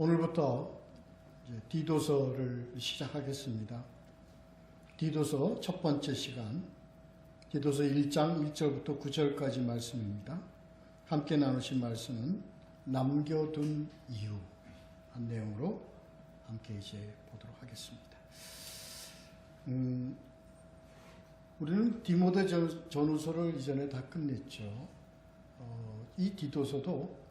오늘부터 이제 디도서를 시작하겠습니다. 디도서 첫 번째 시간, 디도서 1장 1절부터 9절까지 말씀입니다. 함께 나누신 말씀은 남겨둔 이유 한 내용으로 함께 이제 보도록 하겠습니다. 우리는 디모데 전후서를 이전에 다 끝냈죠. 이 디도서도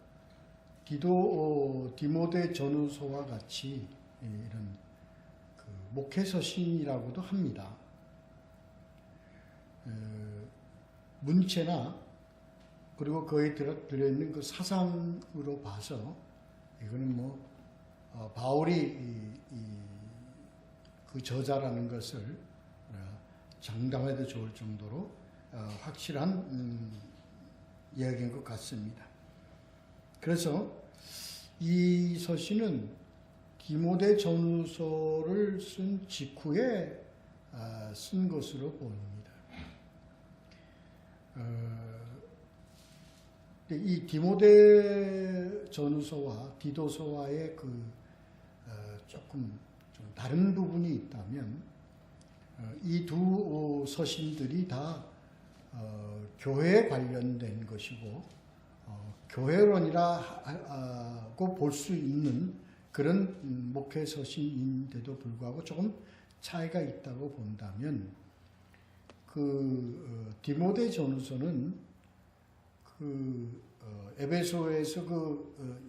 디모데 전후서와 같이 이런 목회서신이라고도 합니다. 문체나 그리고 거기에 들어있는 그 사상으로 봐서 이거는 바울이 그 저자라는 것을 장담해도 좋을 정도로 확실한 이야기인 것 같습니다. 그래서 이 서신은 디모데 전후서를 쓴 직후에 쓴 것으로 보입니다. 이 디모데 전후서와 디도서와의 조금 좀 다른 부분이 있다면 이 두 서신들이 다 교회에 관련된 것이고 교회론이라고 볼 수 있는 그런 목회 서신인데도 불구하고 조금 차이가 있다고 본다면 디모데 전후서는 에베소에서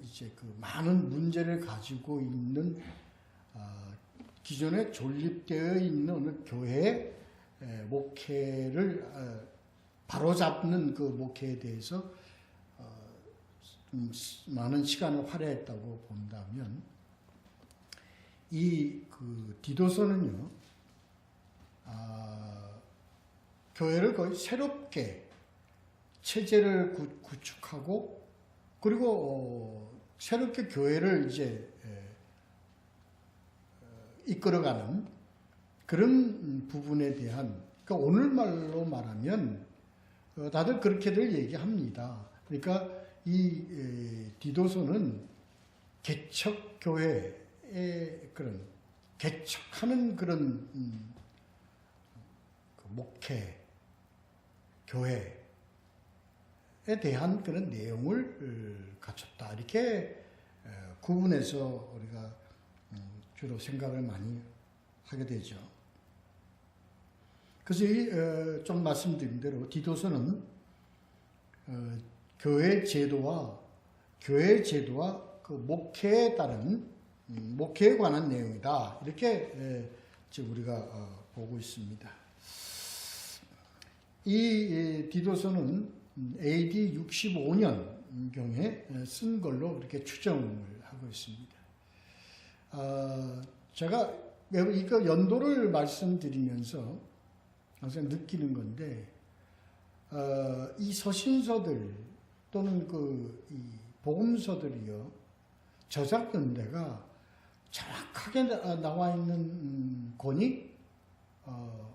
이제 많은 문제를 가지고 있는 기존에 존립되어 있는 어느 교회의 목회를 바로잡는 그 목회에 대해서 많은 시간을 할애했다고 본다면 이 디도서는요, 교회를 거의 새롭게 체제를 구축하고 그리고 새롭게 교회를 이제 이끌어가는 그런 부분에 대한, 그러니까 오늘말로 말하면 다들 그렇게들 얘기합니다. 그러니까 이 디도서는 개척교회의 그런 개척하는 그런 목회, 교회에 대한 그런 내용을 갖췄다. 이렇게 구분해서 우리가 주로 생각을 많이 하게 되죠. 그래서 좀 말씀드린 대로 디도서는 교회 제도와 그 목회에 따른 목회에 관한 내용이다. 이렇게 지금 우리가 보고 있습니다. 이 디도서는 AD 65년경에 쓴 걸로 그렇게 추정을 하고 있습니다. 제가 이거 연도를 말씀드리면서 항상 느끼는 건데, 이 서신서들 또는 이 복음서들이요, 저작 연대가 정확하게 나와 있는 권이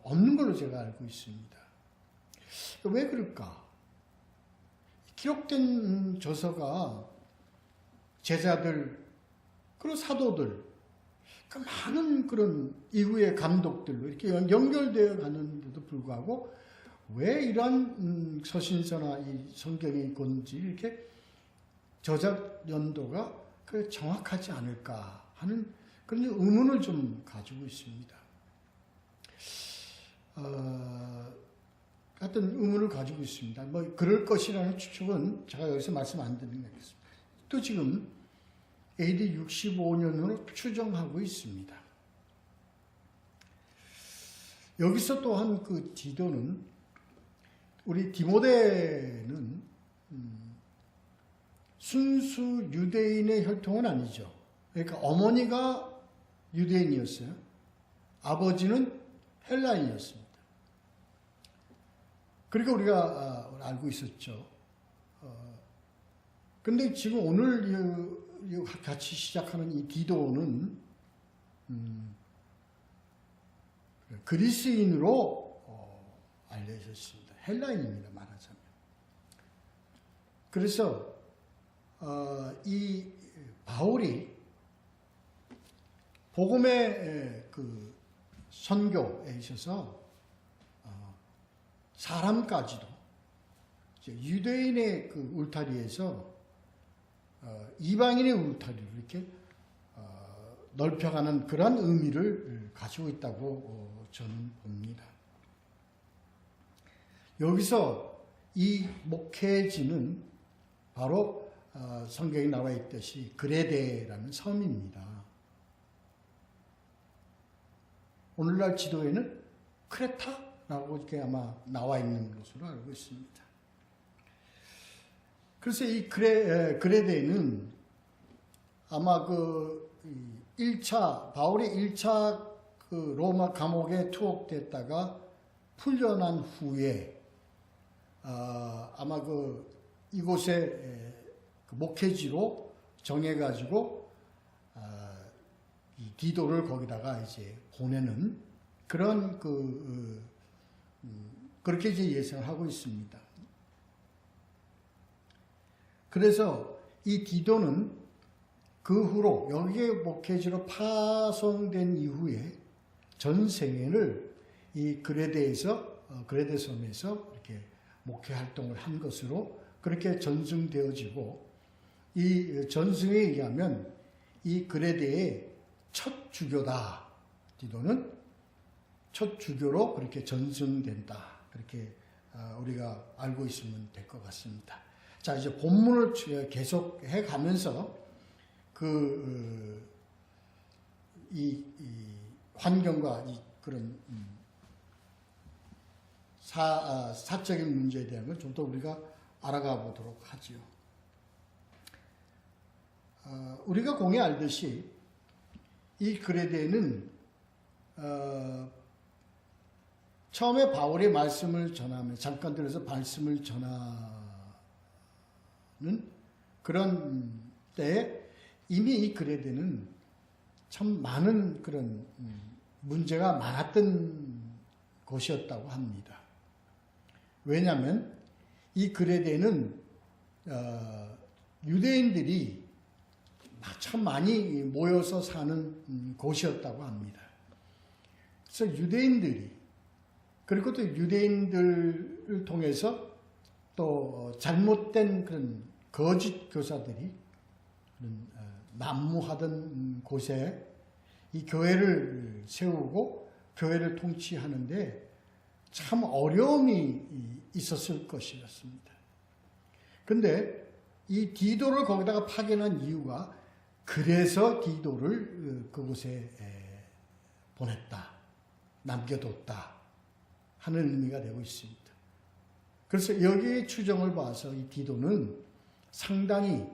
없는 걸로 제가 알고 있습니다. 왜 그럴까? 기록된 저서가 제자들 그리고 사도들 그 많은 그런 이후의 감독들로 이렇게 연결되어 가는데도 불구하고 왜 이러한 서신서나 이 성경의 건지 이렇게 저작 연도가 정확하지 않을까 하는 그런 의문을 좀 가지고 있습니다. 같은 의문을 가지고 있습니다. 그럴 것이라는 추측은 제가 여기서 말씀 안 드리는 게 있습니다. 또 지금 AD 65년으로 추정하고 있습니다. 여기서 또한 디도는 우리 디모데는 순수 유대인의 혈통은 아니죠. 그러니까 어머니가 유대인이었어요. 아버지는 헬라인이었습니다. 그러니까 우리가 알고 있었죠. 근데 지금 오늘 같이 시작하는 이 디도는 그리스인으로 알려졌습니다. 헬라인입니다, 말하자면. 그래서 이 바울이 복음의 그 선교에 있어서 사람까지도 유대인의 그 울타리에서 이방인의 울타리를 이렇게 넓혀가는 그런 의미를 가지고 있다고 저는 봅니다. 여기서 이 목회지는 바로 성경에 나와 있듯이 그레데라는 섬입니다. 오늘날 지도에는 크레타라고 이렇게 아마 나와 있는 것으로 알고 있습니다. 그래서 이 그레데는 아마 그 1차 바울이 1차 그 로마 감옥에 투옥됐다가 풀려난 후에 아마 그 이곳에 그 목회지로 정해가지고 이 디도를 거기다가 이제 보내는 그런 그렇게 이제 예상을 하고 있습니다. 그래서 이 디도는 그 후로 여기에 목회지로 파송된 이후에 전생애를 이 그레데 섬에서 이렇게 목회 활동을 한 것으로 그렇게 전승되어지고, 이 전승에 의하면 이 그레데의 첫 주교다. 디도는 첫 주교로 그렇게 전승된다. 그렇게 우리가 알고 있으면 될 것 같습니다. 자, 이제 본문을 계속 해 가면서 이 환경과 그런 사적인 문제에 대한 걸 좀 더 우리가 알아가 보도록 하지요. 우리가 공히 알듯이 이 그레데는 처음에 바울이 말씀을 전하면 잠깐 들어서 말씀을 전하는 그런 때에 이미 이 그레데는 참 많은 그런 문제가 많았던 곳이었다고 합니다. 왜냐하면 이 그레데는 유대인들이 참 많이 모여서 사는 곳이었다고 합니다. 그래서 유대인들이, 그리고 또 유대인들을 통해서 또 잘못된 그런 거짓 교사들이 난무하던 곳에 이 교회를 세우고 교회를 통치하는데 참 어려움이 있었을 것이었습니다. 그런데 이 디도를 거기다가 파견한 이유가 그래서 디도를 그곳에 보냈다, 남겨뒀다 하는 의미가 되고 있습니다. 그래서 여기의 추정을 봐서 이 디도는 상당히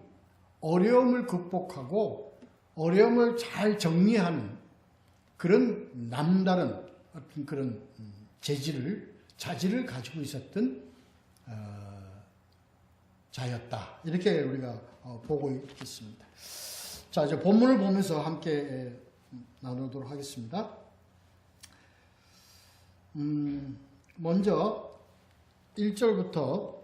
어려움을 극복하고 어려움을 잘 정리하는 그런 남다른 어떤 그런 자질을 가지고 있었던 자였다. 이렇게 우리가 보고 있겠습니다. 자, 이제 본문을 보면서 함께 나누도록 하겠습니다. 먼저 1절부터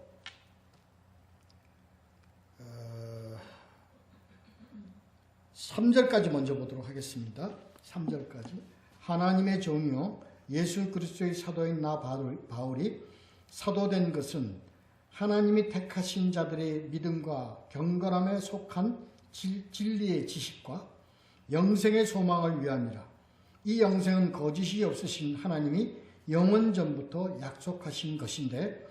3절까지 먼저 보도록 하겠습니다. 3절까지. 하나님의 종이요 예수 그리스도의 사도인 나 바울이 사도된 것은 하나님이 택하신 자들의 믿음과 경건함에 속한 진리의 지식과 영생의 소망을 위함이라. 이 영생은 거짓이 없으신 하나님이 영원 전부터 약속하신 것인데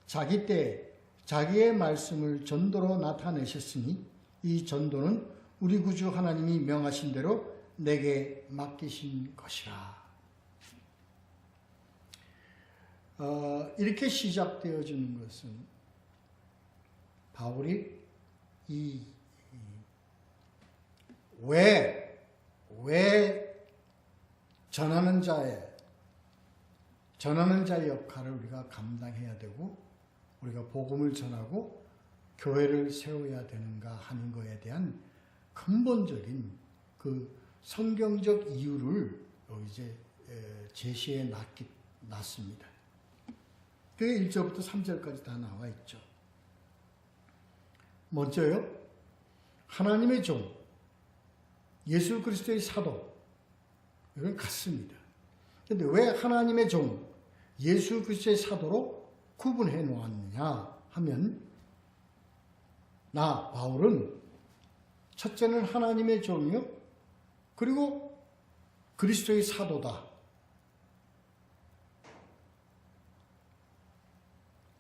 자기 때 자기의 말씀을 전도로 나타내셨으니 이 전도는 우리 구주 하나님이 명하신 대로 내게 맡기신 것이라. 이렇게 시작되어지는 것은 바울이 왜 전하는 자의 역할을 우리가 감당해야 되고 우리가 복음을 전하고 교회를 세워야 되는가 하는 것에 대한 근본적인 그 성경적 이유를 이제 제시해 놨습니다. 그게 1절부터 3절까지 다 나와 있죠. 먼저요, 하나님의 종 예수 그리스도의 사도, 이건 같습니다. 그런데 왜 하나님의 종, 예수 그리스도의 사도로 구분해 놓았느냐 하면, 나 바울은 첫째는 하나님의 종이요, 그리고 그리스도의 사도다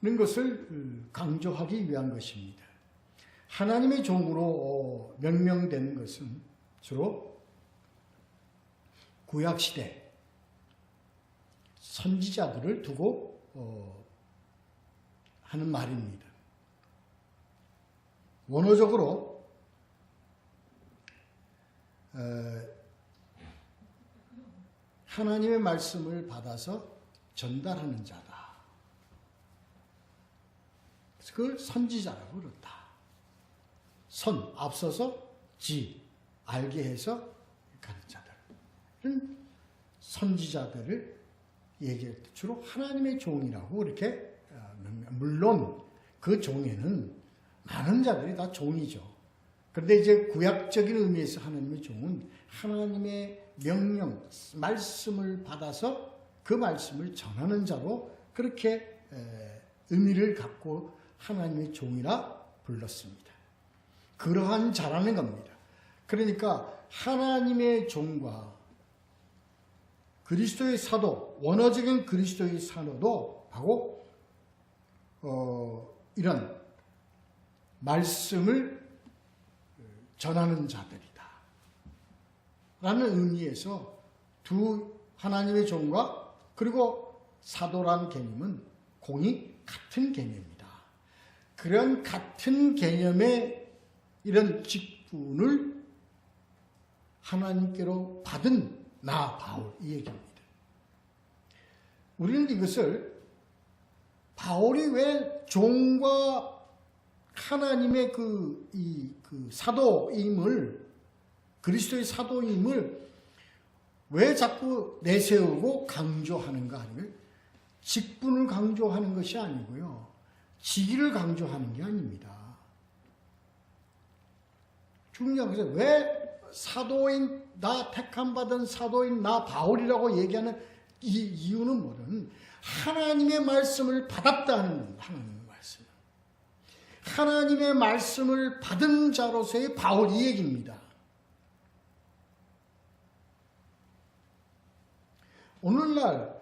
는 것을 강조하기 위한 것입니다. 하나님의 종으로 명명된 것은 주로 구약시대 선지자들을 두고 하는 말입니다. 원어적으로 하나님의 말씀을 받아서 전달하는 자다. 그걸 선지자라고 그런다. 선, 앞서서 지, 알게 해서 가는 자들. 선지자들을 얘기할 때 주로 하나님의 종이라고 이렇게, 물론 그 종에는 많은 자들이 다 종이죠. 그런데 이제 구약적인 의미에서 하나님의 종은 하나님의 명령, 말씀을 받아서 그 말씀을 전하는 자로 그렇게 의미를 갖고 하나님의 종이라 불렀습니다. 그러한 자라는 겁니다. 그러니까 하나님의 종과 그리스도의 사도, 원어적인 그리스도의 사도도 하고 이런 말씀을 전하는 자들이다 라는 의미에서 두 하나님의 종과 그리고 사도라는 개념은 공이 같은 개념입니다. 그런 같은 개념의 이런 직분을 하나님께로 받은 나 바울, 이 얘기입니다. 우리는 이것을 바울이 왜 종과 하나님의 그 사도임을, 그리스도의 사도임을 왜 자꾸 내세우고 강조하는가 하면, 직분을 강조하는 것이 아니고요, 직위를 강조하는 게 아닙니다. 중요한 것은 왜 사도인, 나 택함받은 사도인 나 바울이라고 얘기하는 이 이유는 뭐냐면, 하나님의 말씀을 받았다는 겁니다. 하나님의 말씀. 하나님의 말씀을 받은 자로서의 바울, 이 얘기입니다. 오늘날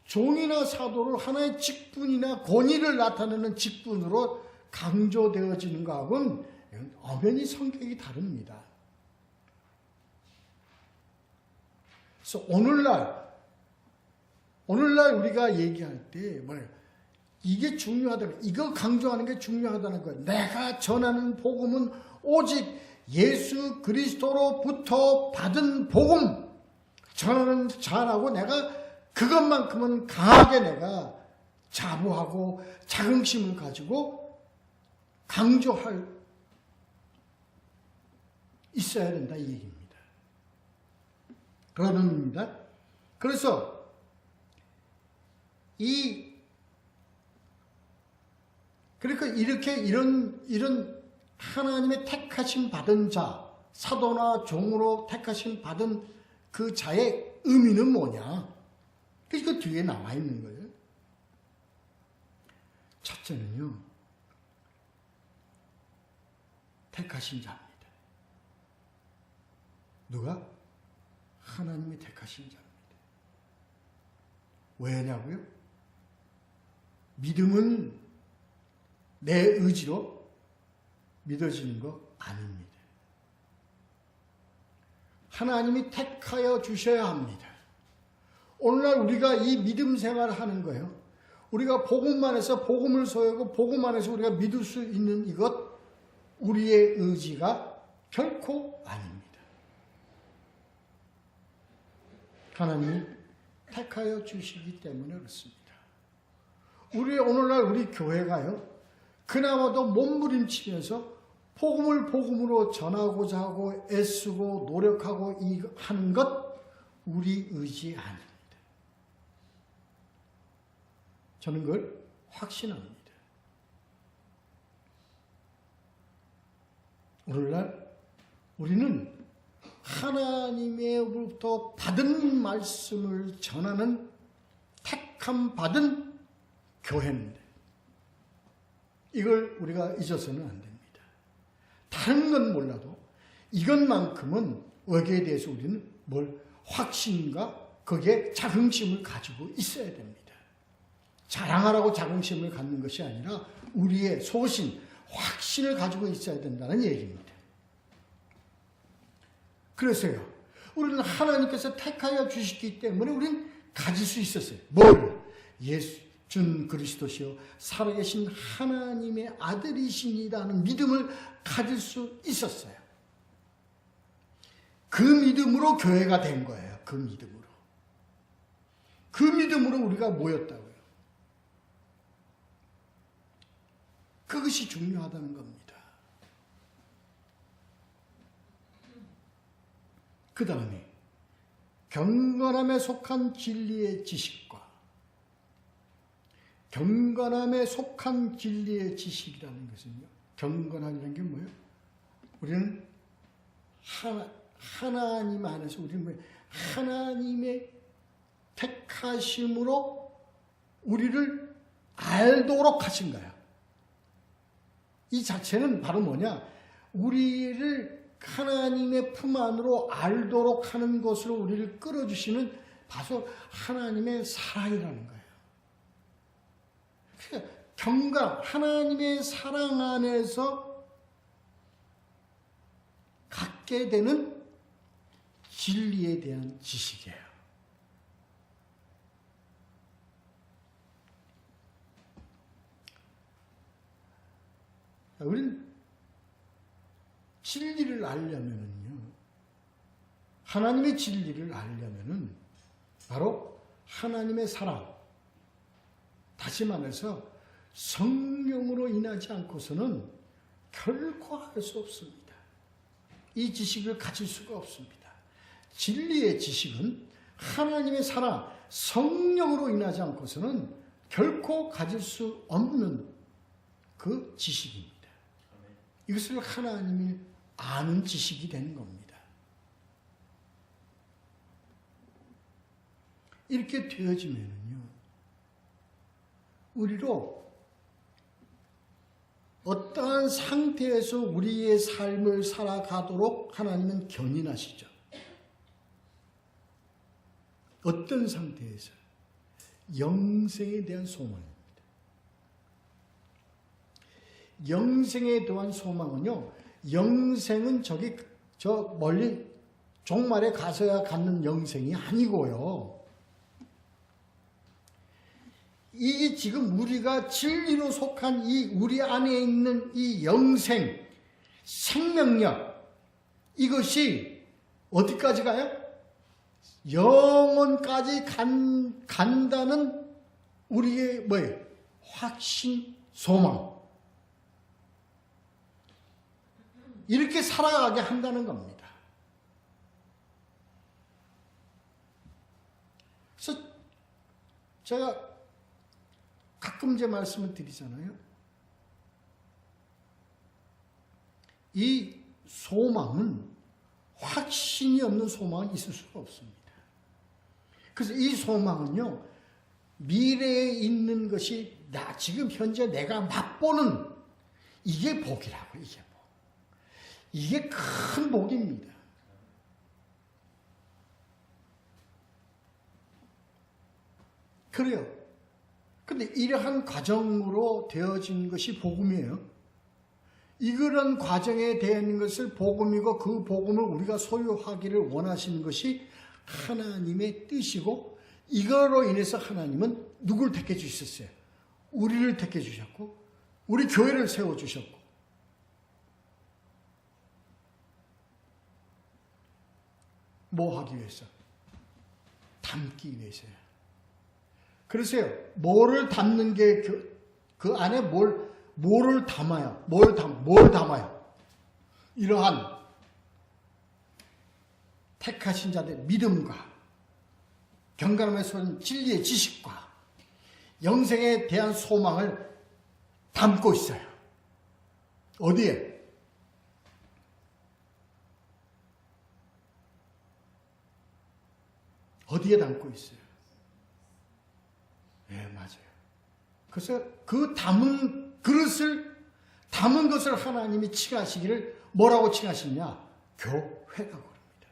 종이나 사도를 하나의 직분이나 권위를 나타내는 직분으로 강조되어지는 것하고는 엄연히 성격이 다릅니다. 그래서 오늘날 우리가 얘기할 때 이게 중요하다, 이거 강조하는 게 중요하다는 거예요. 내가 전하는 복음은 오직 예수 그리스도로부터 받은 복음 전하는 자라고 내가 그것만큼은 강하게 내가 자부하고 자긍심을 가지고 강조할 있어야 된다, 이 얘기입니다. 그런 의미입니다. 그래서 그러니까 이런 하나님의 택하심 받은 자, 사도나 종으로 택하심 받은 그 자의 의미는 뭐냐? 그러니까 뒤에 나와 있는 거예요. 첫째는요, 택하신 자입니다. 누가? 하나님이 택하신 자입니다. 왜냐고요? 믿음은 내 의지로 믿어지는 거 아닙니다. 하나님이 택하여 주셔야 합니다. 오늘날 우리가 이 믿음 생활을 하는 거예요. 우리가 복음만 해서 복음을 소유하고 복음 안에서 우리가 믿을 수 있는 이것, 우리의 의지가 결코 아닙니다. 하나님이 택하여 주시기 때문에 그렇습니다. 오늘날 우리 교회가요, 그나마도 몸부림치면서 복음을 복음으로 전하고자 하고 애쓰고 노력하고 하는 것, 우리 의지 아닙니다. 저는 그걸 확신합니다. 오늘날 우리는 하나님으로부터 받은 말씀을 전하는 택함 받은 교회인데 이걸 우리가 잊어서는 안 됩니다. 다른 건 몰라도 이것만큼은 여기에 대해서 우리는 확신과 거기에 자긍심을 가지고 있어야 됩니다. 자랑하라고 자긍심을 갖는 것이 아니라 우리의 소신, 확신을 가지고 있어야 된다는 얘기입니다. 그래서요, 우리는 하나님께서 택하여 주시기 때문에 우리는 가질 수 있었어요. 뭘? 예수 준 그리스도시요 살아계신 하나님의 아들이시니라는 믿음을 가질 수 있었어요. 그 믿음으로 교회가 된 거예요. 그 믿음으로. 그 믿음으로 우리가 모였다고요. 그것이 중요하다는 겁니다. 그 다음에 경건함에 속한 진리의 지식과 경건함에 속한 진리의 지식이라는 것은요. 경건함이라는 게 뭐예요? 우리는 하나님 안에서 우리는 하나님의 택하심으로 우리를 알도록 하신 거야. 이 자체는 바로 뭐냐? 우리를 하나님의 품 안으로 알도록 하는 것으로 우리를 끌어주시는 바로 하나님의 사랑이라는 거예요. 그러니까 경감, 하나님의 사랑 안에서 갖게 되는 진리에 대한 지식이에요. 우리는 진리를 알려면은요, 하나님의 진리를 알려면은 바로 하나님의 사랑, 다시 말해서 성령으로 인하지 않고서는 결코 할 수 없습니다. 이 지식을 가질 수가 없습니다. 진리의 지식은 하나님의 사랑, 성령으로 인하지 않고서는 결코 가질 수 없는 그 지식입니다. 이것을 하나님이 아는 지식이 되는 겁니다. 이렇게 되어지면요, 우리로 어떠한 상태에서 우리의 삶을 살아가도록 하나님은 견인하시죠. 어떤 상태에서? 영생에 대한 소망입니다. 영생에 대한 소망은요, 영생은 저 멀리 종말에 가서야 갖는 영생이 아니고요. 이 지금 우리가 진리로 속한 이 우리 안에 있는 이 영생, 생명력, 이것이 어디까지 가요? 영원까지 간다는 우리의 뭐예요? 확신, 소망. 이렇게 살아가게 한다는 겁니다. 그래서 제가 가끔 제 말씀을 드리잖아요. 이 소망은 확신이 없는 소망은 있을 수가 없습니다. 그래서 이 소망은요, 미래에 있는 것이 지금 현재 내가 맛보는 이게 복이라고, 이게 복. 이게 큰 복입니다. 그래요. 근데 이러한 과정으로 되어진 것이 복음이에요. 이런 과정에 대한 것을 복음이고 그 복음을 우리가 소유하기를 원하시는 것이 하나님의 뜻이고, 이거로 인해서 하나님은 누굴 택해 주셨어요? 우리를 택해 주셨고, 우리 교회를 세워 주셨고, 뭐 하기 위해서? 담기 위해서요. 그래서요, 뭐를 담는 게 그 안에 뭐를 담아요? 뭘 담아요? 이러한 택하신 자들의 믿음과 경건함에서 오는 진리의 지식과 영생에 대한 소망을 담고 있어요. 어디에? 거기에 담고 있어요. 예, 맞아요. 그래서 그 담은 것을 하나님이 칭하시기를 뭐라고 칭하시냐? 교회라고 그럽니다.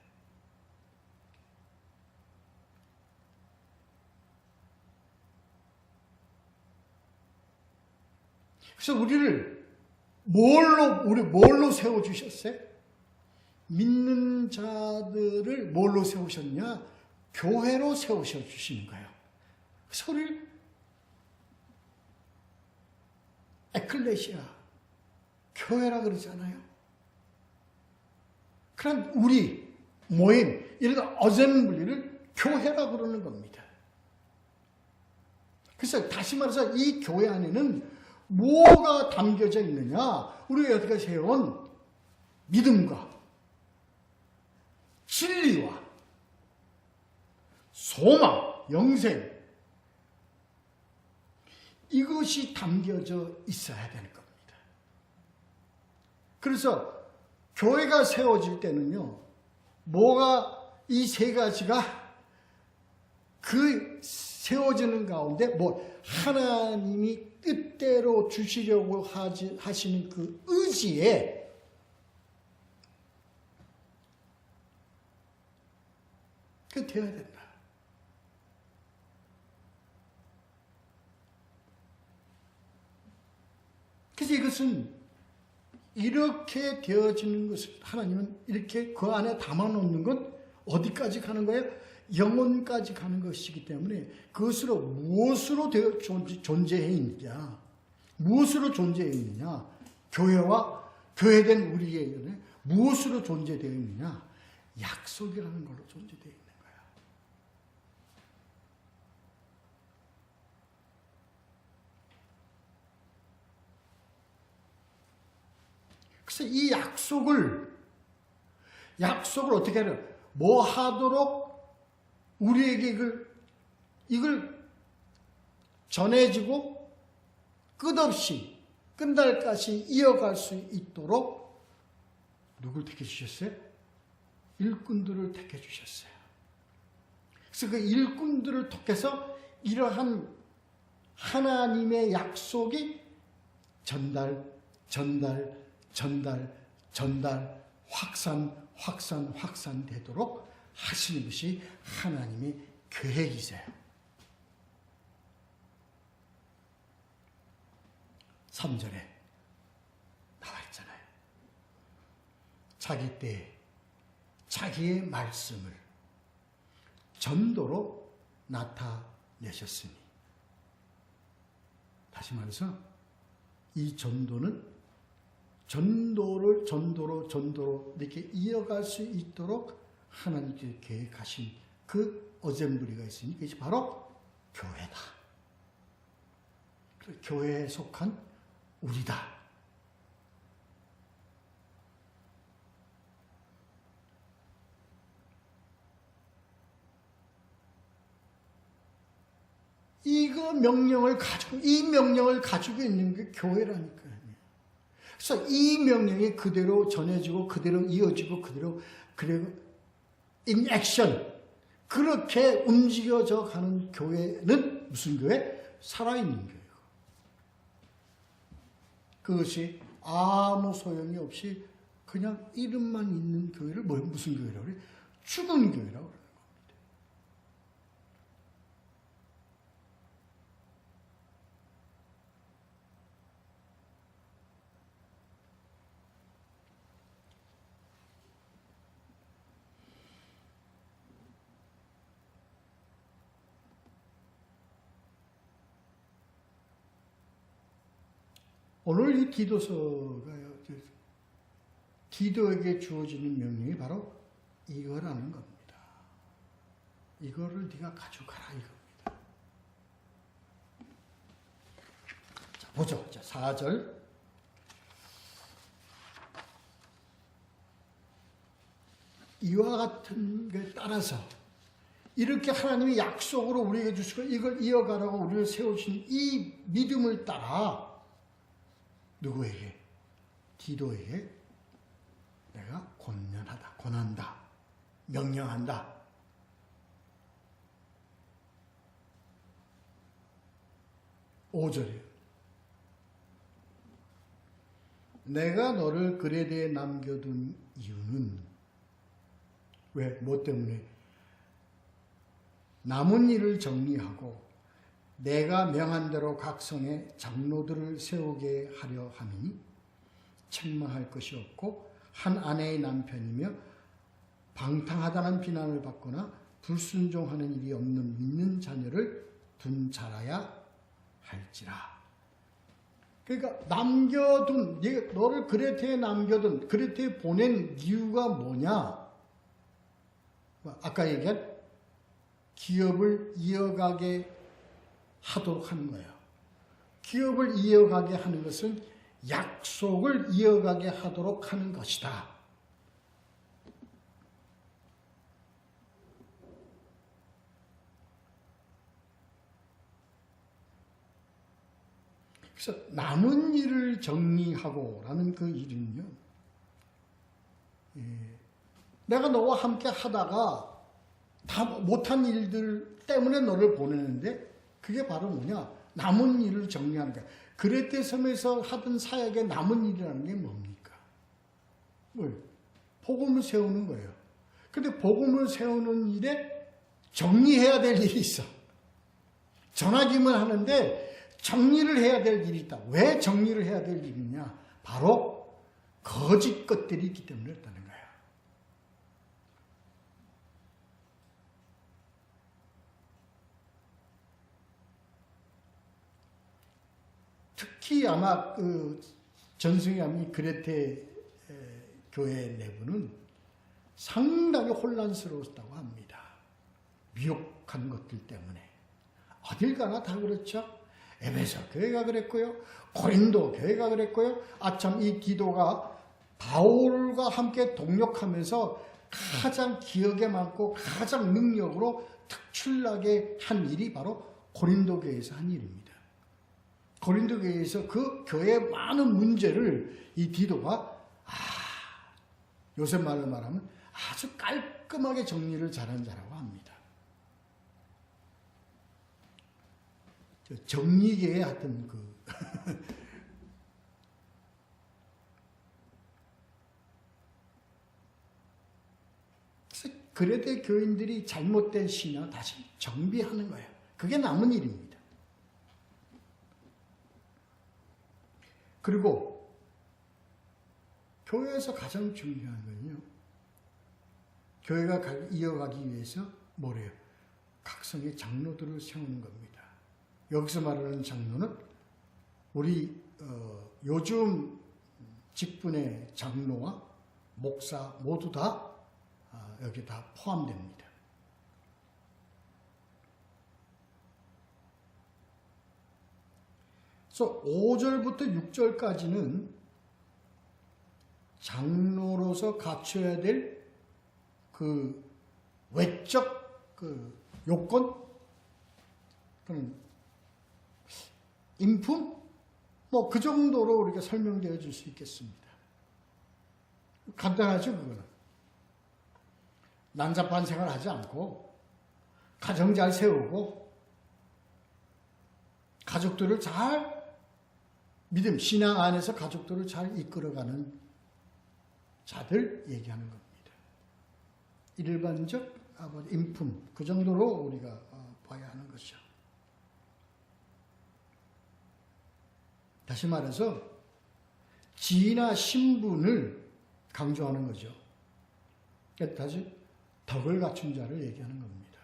그래서 우리를 뭘로 세워주셨어요? 믿는 자들을 뭘로 세우셨냐? 교회로 세우셔주시는 거예요. 그래서 우리를 에클레시아, 교회라 그러잖아요. 그런 우리 모임, 이런 어셈블리를 교회라 그러는 겁니다. 그래서 다시 말해서 이 교회 안에는 뭐가 담겨져 있느냐? 우리가 여태까지 세운 믿음과 진리와 소망, 영생, 이것이 담겨져 있어야 되는 겁니다. 그래서 교회가 세워질 때는요, 뭐가 이 세 가지가 그 세워지는 가운데 하나님이 뜻대로 주시려고 하시는 그 의지에 그 되어야 된다. 그래서 이것은 이렇게 되어지는 것을 하나님은 이렇게 그 안에 담아놓는 건 어디까지 가는 거예요? 영혼까지 가는 것이기 때문에 그것으로 무엇으로 존재해 있느냐? 무엇으로 존재해 있느냐? 교회와 교회된 우리에게는 무엇으로 존재되어 있느냐? 약속이라는 걸로 존재되어 있는 거야. 그래서 이 약속을 어떻게 하냐? 뭐 하도록 우리에게 이걸 전해지고 끝없이 끝날까지 이어갈 수 있도록 누굴 택해 주셨어요? 일꾼들을 택해 주셨어요. 그래서 그 일꾼들을 통해서 이러한 하나님의 약속이 확산되도록 하시는 것이 하나님의 계획이세요. 3절에 나와 있잖아요. 자기 때에 자기의 말씀을 전도로 나타내셨으니, 다시 말해서 이 전도는 전도로 이렇게 이어갈 수 있도록 하나님께 계획하신 그 어셈블리가 있으니 그것이 바로 교회다. 교회에 속한 우리다. 이 명령을 가지고 있는 게 교회라니까요. 그래서 이 명령이 그대로 전해지고 그대로 이어지고 그대로 in action, 그렇게 움직여져 가는 교회는 무슨 교회? 살아있는 교회고. 그것이 아무 소용이 없이 그냥 이름만 있는 교회를 무슨 교회라고 그래? 죽은 교회라고 그래. 오늘 이 디도서가요, 디도에게 주어지는 명령이 바로 이거라는 겁니다. 이거를 네가 가져가라 이겁니다. 자, 보죠. 자, 4절. 이와 같은 게 따라서 이렇게 하나님이 약속으로 우리에게 주시고 이걸 이어가라고 우리를 세우신 이 믿음을 따라 누구에게? 디도에게 내가 권한다, 명령한다. 5절이에요. 내가 너를 그레데에 남겨둔 이유는 왜? 뭐 때문에? 남은 일을 정리하고 내가 명한 대로 각 성에 장로들을 세우게 하려 함이니 책망할 것이 없고 한 아내의 남편이며 방탕하다는 비난을 받거나 불순종하는 일이 없는 믿는 자녀를 둔 자라야 할지라. 그러니까 남겨둔, 너를 그레테에 남겨둔, 그레테에 보낸 이유가 뭐냐? 아까 얘기한 기업을 이어가게 하도록 하는 거예요. 기업을 이어가게 하는 것은 약속을 이어가게 하도록 하는 것이다. 그래서 남은 일을 정리하고 라는 그 일은요, 내가 너와 함께 하다가 다 못한 일들 때문에 너를 보내는데 그게 바로 뭐냐? 남은 일을 정리하는 거야. 그레테 섬에서 하던 사역의 남은 일이라는 게 뭡니까? 복음을 세우는 거예요. 근데 복음을 세우는 일에 정리해야 될 일이 있어. 전하기만 하는데 정리를 해야 될 일이 있다. 왜 정리를 해야 될 일이냐? 바로 거짓 것들이 있기 때문에 그렇다는 거야. 특히 아마 그 전승함이 그레테 교회 내부는 상당히 혼란스러웠다고 합니다. 미혹한 것들 때문에. 어딜 가나 다 그렇죠. 에베소 교회가 그랬고요. 고린도 교회가 그랬고요. 아참 이 디도가 바울과 함께 동력하면서 가장 기억에 많고 가장 능력으로 특출나게 한 일이 바로 고린도 교회에서 한 일입니다. 고린도 교회에서 그 교회의 많은 문제를 이 디도가 요새 말로 말하면 아주 깔끔하게 정리를 잘한 자라고 합니다. 정리계의 하여튼 그레데 교인들이 잘못된 신앙을 다시 정비하는 거예요. 그게 남은 일입니다. 그리고 교회에서 가장 중요한 건요, 교회가 이어가기 위해서 뭐래요? 각성의 장로들을 세우는 겁니다. 여기서 말하는 장로는 우리 요즘 직분의 장로와 목사 모두 다 여기 다 포함됩니다. 그래서 5절부터 6절까지는 장로로서 갖춰야 될 그 외적 그 요건, 그런 인품, 뭐 그 정도로 우리가 설명되어 줄 수 있겠습니다. 간단하죠, 그거는. 난잡한 생활 하지 않고 가정 잘 세우고 가족들을 잘 믿음, 신앙 안에서 가족들을 잘 이끌어가는 자들 얘기하는 겁니다. 일반적 인품, 그 정도로 우리가 봐야 하는 것이죠. 다시 말해서 지위나 신분을 강조하는 거죠. 다시 덕을 갖춘 자를 얘기하는 겁니다.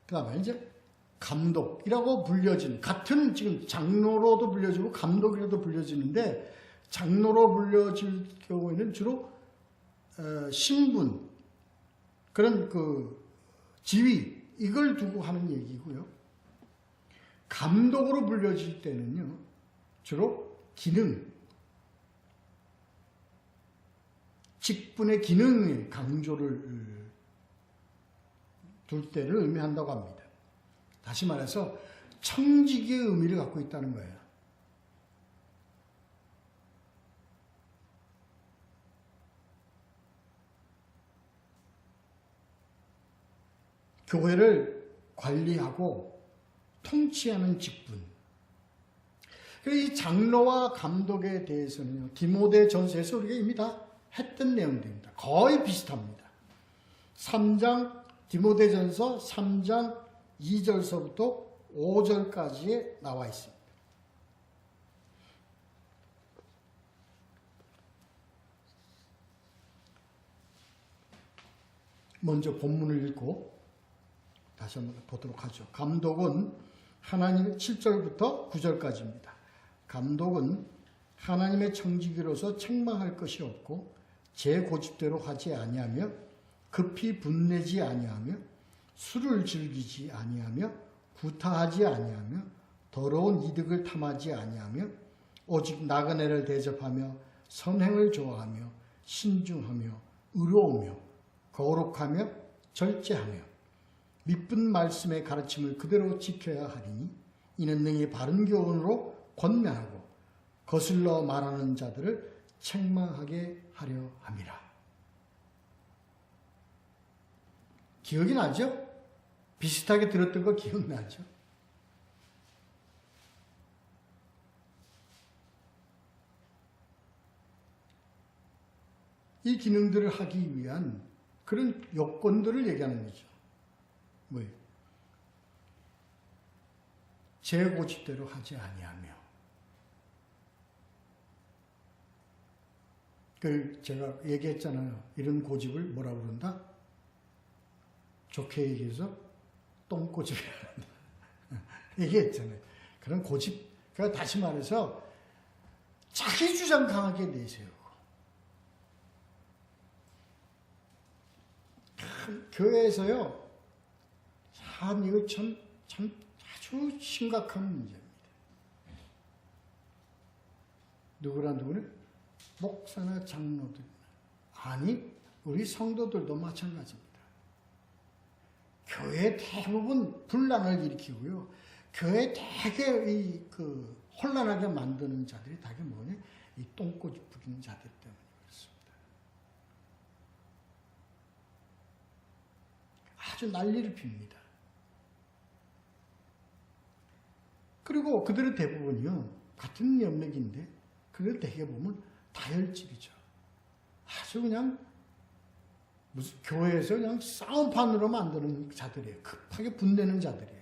그 다음에 이제 감독이라고 불려진, 같은 지금 장로로도 불려지고 감독이라도 불려지는데, 장로로 불려질 경우에는 주로 신분, 그런 그 지위, 이걸 두고 하는 얘기고요. 감독으로 불려질 때는요, 주로 기능, 직분의 기능의 강조를 둘 때를 의미한다고 합니다. 다시 말해서 청직의 의미를 갖고 있다는 거예요. 교회를 관리하고 통치하는 직분. 이 장로와 감독에 대해서는요, 디모데전서에서 우리가 이미 다 했던 내용들입니다. 거의 비슷합니다. 3장, 디모데전서 3장 2절서부터 5절까지에 나와 있습니다. 먼저 본문을 읽고 다시 한번 보도록 하죠. 감독은 하나님의 7절부터 9절까지입니다. 감독은 하나님의 청지기로서 책망할 것이 없고 제 고집대로 하지 아니하며 급히 분내지 아니하며 술을 즐기지 아니하며 구타하지 아니하며 더러운 이득을 탐하지 아니하며 오직 나그네를 대접하며 선행을 좋아하며 신중하며 의로우며 거룩하며 절제하며 미쁜 말씀의 가르침을 그대로 지켜야 하리니 이는 능히 바른 교훈으로 권면하고 거슬러 말하는 자들을 책망하게 하려 함이라. 기억이 나죠? 비슷하게 들었던 거 기억나죠? 이 기능들을 하기 위한 그런 요건들을 얘기하는 거죠. 뭐예요? 제 고집대로 하지 아니하며. 제가 얘기했잖아요. 이런 고집을 뭐라 그런다? 좋게 얘기해서 똥고집이라 한다. 얘기했잖아요. 그런 고집. 그러니까 다시 말해서 자기 주장 강하게 내세우고. 교회에서요. 참 이거 참 아주 심각한 문제입니다. 누구는 목사나 장로들, 아니 우리 성도들도 마찬가지입니다. 교회 대부분 분란을 일으키고요. 교회 되게 혼란하게 만드는 자들이 되게 뭐냐? 이 똥꼬집 부리는 자들 때문에 그렇습니다. 아주 난리를 핍니다. 그리고 그들의 대부분이요. 같은 연맥인데 그들 되게 보면 다혈질이죠. 아주 그냥 무슨 교회에서 그냥 싸움판으로 만드는 자들이에요. 급하게 분내는 자들이에요.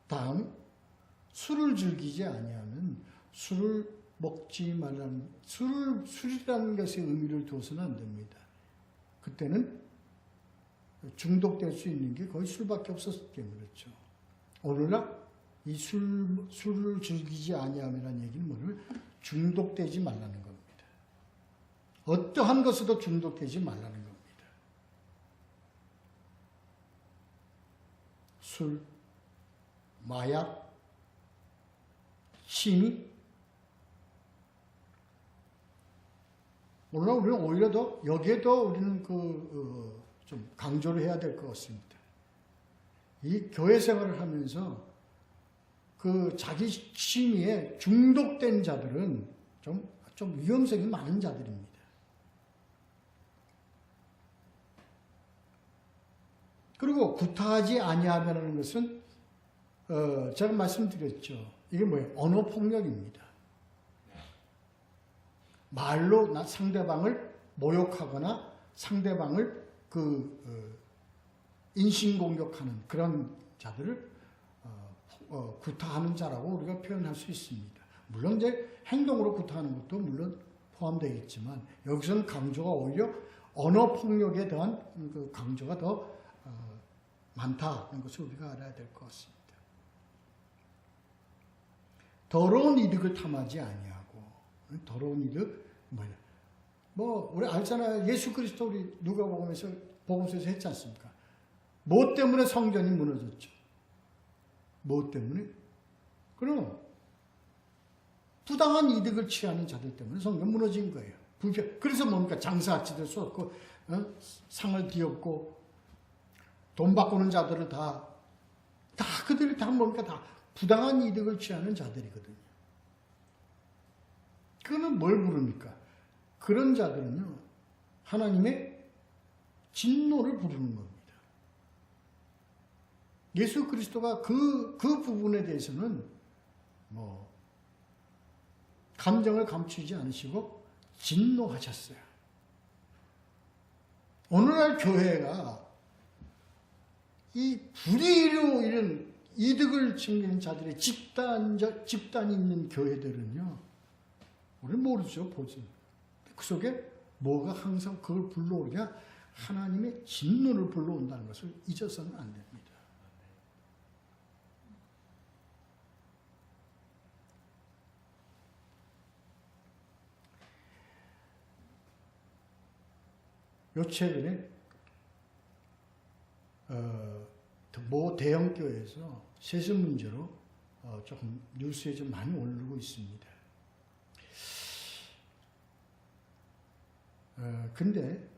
다음, 술을 즐기지 아니하면 술을 먹지 말라는, 술이라는 것의 의미를 둬서는 안 됩니다. 그때는 중독될 수 있는 게 거의 술밖에 없었기 때문에 그렇죠. 오늘날 이 술을 즐기지 아니하면이라는 얘기는 뭐냐면 중독되지 말라는 겁니다. 어떠한 것에도 중독되지 말라는 겁니다. 술, 마약, 취미. 오늘날 우리는 오히려 더 여기에 더 우리는 좀 강조를 해야 될 것 같습니다. 이 교회 생활을 하면서 자기 취미에 중독된 자들은 좀 위험성이 많은 자들입니다. 그리고 구타하지 아니하면은 것은 제가 말씀드렸죠. 이게 뭐예요? 언어폭력입니다. 말로 상대방을 모욕하거나 상대방을 인신공격하는 그런 자들을 구타하는 자라고 우리가 표현할 수 있습니다. 물론 이제 행동으로 구타하는 것도 물론 포함되겠지만 여기서는 강조가 오히려 언어폭력에 대한 강조가 더 많다는 것을 우리가 알아야 될 것 같습니다. 더러운 이득을 탐하지 아니하고. 더러운 이득 뭐냐? 우리 알잖아요. 예수 그리스도 우리 누가복음에서 했지 않습니까? 뭐 때문에 성전이 무너졌죠? 뭐 때문에? 그럼 부당한 이득을 취하는 자들 때문에 성전 무너진 거예요. 그래서 뭡니까? 장사치들 쏟고 상을 뒤엎고 돈 바꾸는 자들을 그들이 다 뭡니까? 다 부당한 이득을 취하는 자들이거든요. 그거는 뭘 부릅니까? 그런 자들은요, 하나님의 진노를 부르는 겁니다. 예수 그리스도가 그 부분에 대해서는 뭐 감정을 감추지 않으시고 진노하셨어요. 오늘날 교회가 이 불의로 이런 이득을 챙기는 자들의 집단이 있는 교회들은요, 우리 모르죠, 보지. 그 속에 뭐가 항상 그걸 불러오냐? 하나님의 진노를 불러온다는 것을 잊어서는 안 됩니다. 요 최근에 모 대형교회에서 세습 문제로 조금 뉴스에 좀 많이 오르고 있습니다. 근데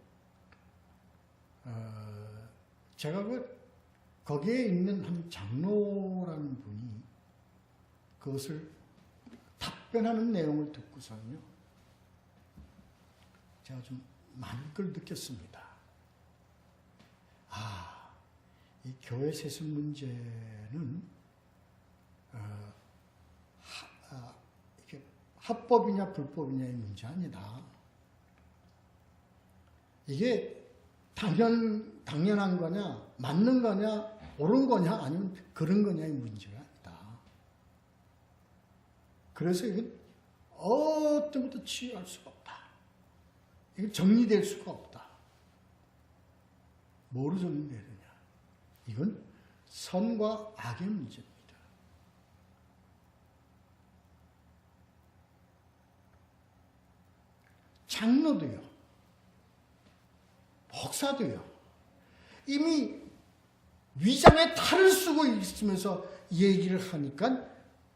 제가 거기에 있는 한 장로라는 분이 그것을 답변하는 내용을 듣고서는요, 제가 좀 많은 걸 느꼈습니다. 이 교회 세습 문제는 이게 합법이냐 불법이냐의 문제 아니다. 이게 당연한 거냐, 맞는 거냐, 옳은 거냐, 아니면 그런 거냐의 문제가 아니다. 그래서 이건 어떤 것도 치유할 수가 없다. 이게 정리될 수가 없다. 뭐로 정리되느냐? 이건 선과 악의 문제입니다. 장로도요, 목사도요, 이미 위장에 탈을 쓰고 있으면서 얘기를 하니까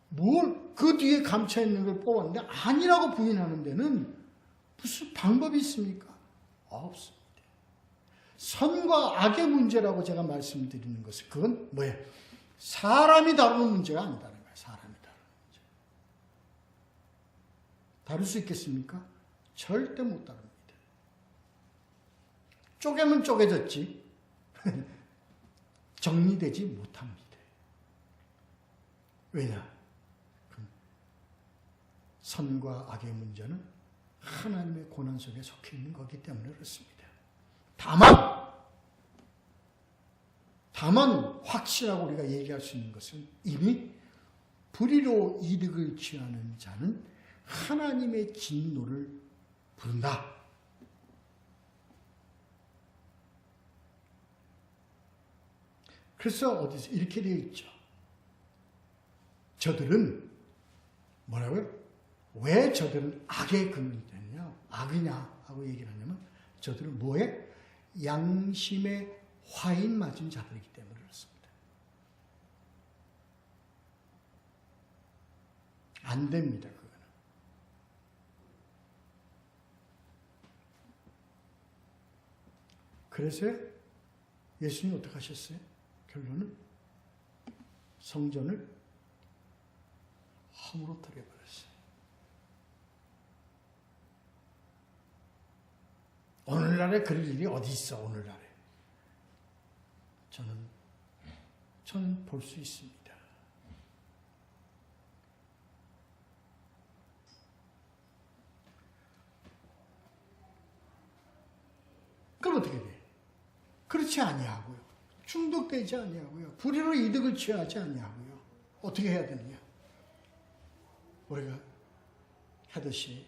뭘 그 뒤에 감춰 있는 걸 뽑았는데 아니라고 부인하는 데는 무슨 방법이 있습니까? 없습니다. 선과 악의 문제라고 제가 말씀드리는 것은 그건 뭐예요? 사람이 다루는 문제가 아니다는 거예요. 사람이 다루는 문제. 다룰 수 있겠습니까? 절대 못 다룹니다. 쪼개면 쪼개졌지 정리되지 못합니다. 왜냐? 선과 악의 문제는 하나님의 고난 속에 속해 있는 거기 때문에 그렇습니다. 다만 확실하고 우리가 얘기할 수 있는 것은 이미 불의로 이득을 취하는 자는 하나님의 진노를 부른다. 그래서 어디서 이렇게 되어 있죠. 저들은 뭐라고요? 왜 저들은 악의 근원이 되느냐? 악이냐? 하고 얘기를 하냐면 저들은 뭐에? 양심의 화인 맞은 자들이기 때문에 그렇습니다. 안 됩니다. 그거는. 그래서 예수님이 어떻게 하셨어요? 결론은 성전을 함으로 들여버렸어요. 오늘날에 그럴 일이 어디 있어, 오늘날에. 저는 볼 수 있습니다. 그럼 어떻게 돼? 그렇지 아니하고요. 중독되지 아니하고요. 불의로 이득을 취하지 아니하고요. 어떻게 해야 되느냐? 우리가 하듯이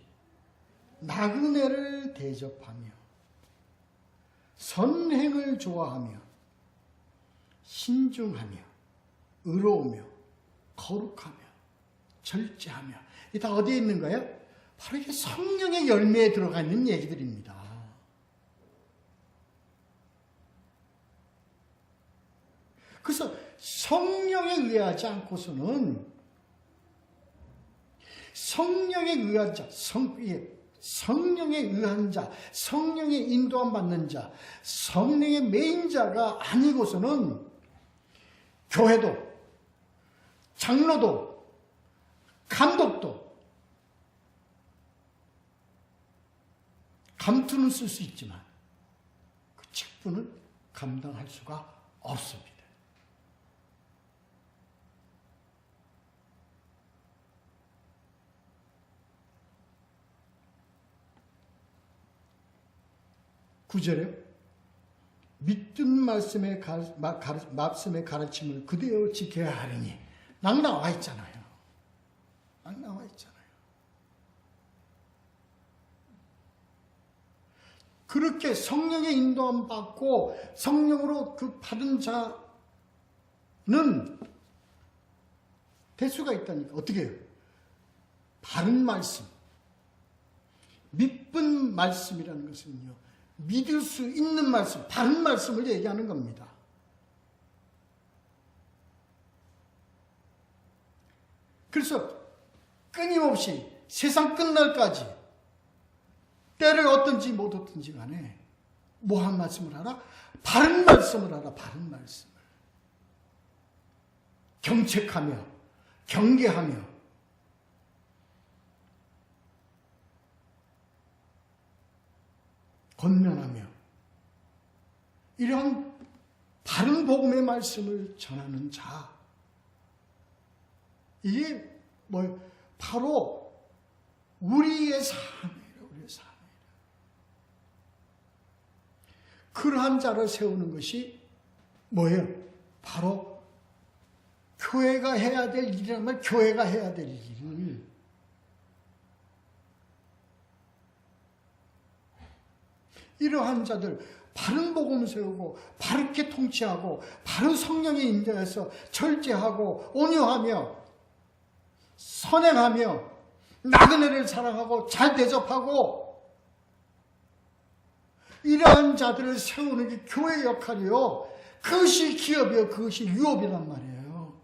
나그네를 대접하며 선행을 좋아하며 신중하며 의로우며 거룩하며 절제하며 이게 다 어디에 있는 거예요? 바로 이게 성령의 열매에 들어가 있는 얘기들입니다. 그래서 성령에 의하지 않고서는 성령에 의한 자, 성령에 의한 자, 성령의 인도함 받는 자, 성령의 메인자가 아니고서는 교회도, 장로도, 감독도 감투는 쓸 수 있지만 그 직분을 감당할 수가 없습니다. 9절에 믿든 말씀의 가르침을 그대로 지켜야 하리니 딱 나와 있잖아요. 딱 나와 있잖아요. 그렇게 성령의 인도함 받고 성령으로 그 받은 자는 될 수가 있다니까. 어떻게 해요? 바른 말씀, 믿은 말씀이라는 것은요, 믿을 수 있는 말씀, 바른 말씀을 얘기하는 겁니다. 그래서 끊임없이 세상 끝날까지 때를 얻든지 못 얻든지 간에 뭐한 말씀을 하라? 바른 말씀을 하라. 바른 말씀을. 경책하며 경계하며 권면하며 이런 바른 복음의 말씀을 전하는 자, 이게 바로 우리의 삶이에요. 우리의 삶이에요. 그러한 자를 세우는 것이 뭐예요? 바로 교회가 해야 될 일이라면 교회가 해야 될 일을 이러한 자들 바른 복음 세우고 바르게 통치하고 바른 성령의 인도에서 절제하고 온유하며 선행하며 나그네를 사랑하고 잘 대접하고 이러한 자들을 세우는 게 교회의 역할이요. 그것이 기업이요. 그것이 유업이란 말이에요.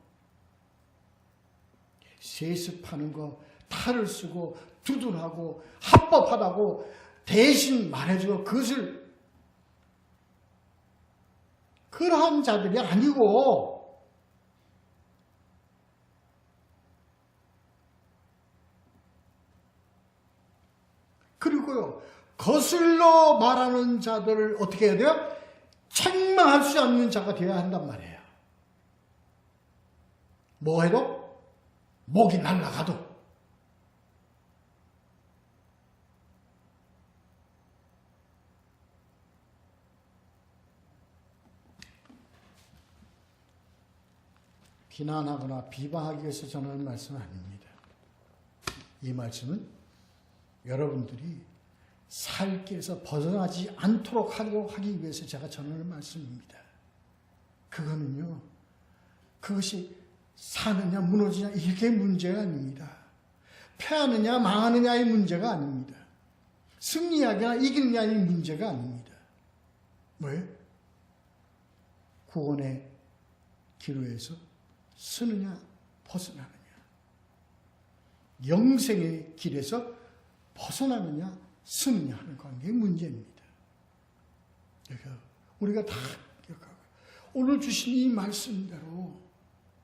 세습하는 거, 탈을 쓰고 두둔하고 합법하다고 대신 말해주고 그것을 그러한 자들이 아니고 그리고요. 거슬러 말하는 자들을 어떻게 해야 돼요? 책망할 수 없는 자가 되어야 한단 말이에요. 뭐 해도? 목이 날아가도. 비난하거나 비방하기 위해서 전하는 말씀은 아닙니다. 이 말씀은 여러분들이 살 길에서 벗어나지 않도록 하기 위해서 제가 전하는 말씀입니다. 그거는요, 그것이 사느냐 무너지냐 이게 문제가 아닙니다. 패하느냐 망하느냐의 문제가 아닙니다. 승리하거나 이기느냐의 문제가 아닙니다. 뭐예요? 구원의 기로에서 서느냐 벗어나느냐, 영생의 길에서 벗어나느냐 서느냐 하는 관계의 문제입니다. 그러니까 우리가 다 기억하고 오늘 주신 이 말씀대로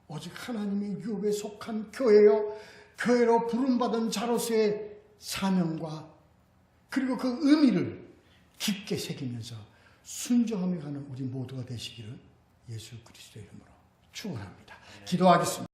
오직 하나님의 유업에 속한 교회요, 교회로 부름받은 자로서의 사명과 그리고 그 의미를 깊게 새기면서 순종하며 가는 우리 모두가 되시기를 예수 그리스도의 이름으로 축원합니다. 기도하겠습니다.